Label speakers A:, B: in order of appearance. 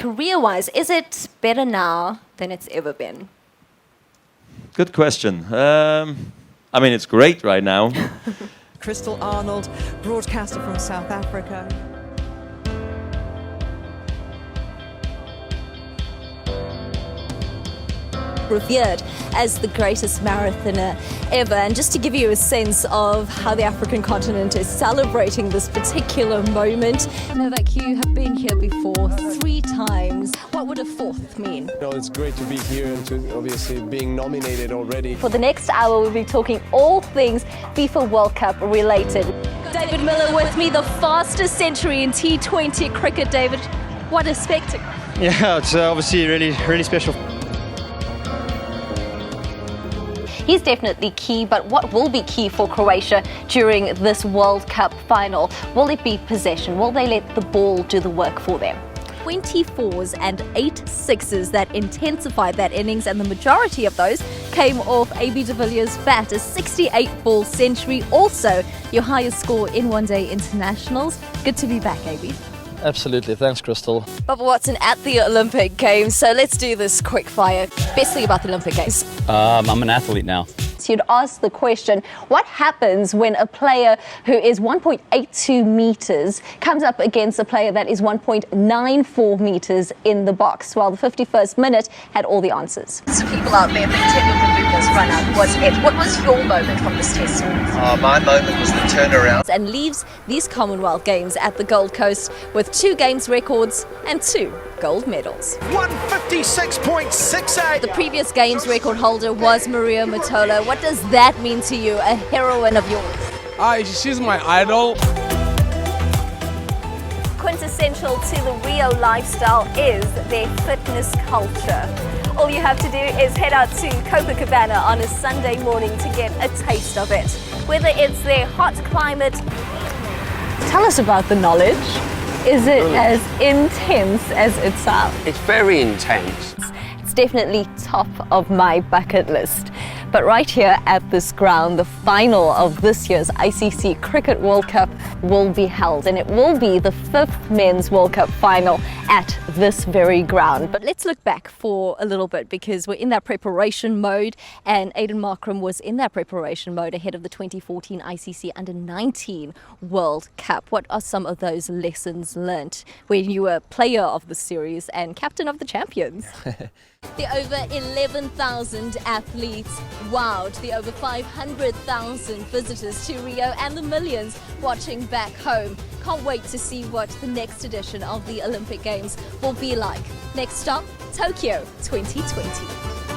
A: Career-wise, is it better now than it's ever been?
B: Good question. I mean, it's great right now.
C: Crystal Arnold, broadcaster from South Africa.
A: Revered as the greatest marathoner ever. And just to give you a sense of how the African continent is celebrating this particular moment, I know that you have been here before 3 times. What would a 4th mean?
D: It's great to be here and to obviously being nominated already.
A: For the next hour, we'll be talking all things FIFA World Cup related. David Miller with me, the fastest century in T20 cricket. David, what a spectacle.
E: Yeah, it's obviously really special.
A: He's definitely key, but what will be key for Croatia during this World Cup final? Will it be possession? Will they let the ball do the work for them? 24s and 8 sixes that intensified that innings, and the majority of those came off AB de Villiers' bat, a 68-ball century, also your highest score in one-day internationals. Good to be back, AB.
E: Absolutely, thanks Crystal.
A: Bubba Watson at the Olympic Games, so let's do this quick fire. Best thing about the Olympic Games?
E: I'm an athlete now.
A: So you'd ask the question, what happens when a player who is 1.82 meters comes up against a player that is 1.94 meters in the box? Well, the 51st minute had all the answers. So people out there think Teddy Mbuna's run out was it. What was your moment from this test series?
F: My moment was the turnaround.
A: And leaves these Commonwealth Games at the Gold Coast with 2 games records and 2 gold medals.
F: 156.68.
A: The previous games record holder was Maria Matola. What does that mean to you, a heroine of yours?
D: She's my idol.
A: Quintessential to the Rio lifestyle is their fitness culture. All you have to do is head out to Copacabana on a Sunday morning to get a taste of it. Whether it's their hot climate. Tell us about the knowledge. Is it as intense as it sounds?
F: It's very intense.
A: It's definitely top of my bucket list. But right here at this ground, the final of this year's ICC Cricket World Cup will be held, and it will be the 5th Men's World Cup final at this very ground. But let's look back for a little bit, because we're in that preparation mode, and Aiden Markram was in that preparation mode ahead of the 2014 ICC Under-19 World Cup. What are some of those lessons learnt when you were player of the series and captain of the champions? The over 11,000 athletes wowed the over 500,000 visitors to Rio, and the millions watching back home. Can't wait to see what the next edition of the Olympic Games will be like. Next stop, Tokyo 2020.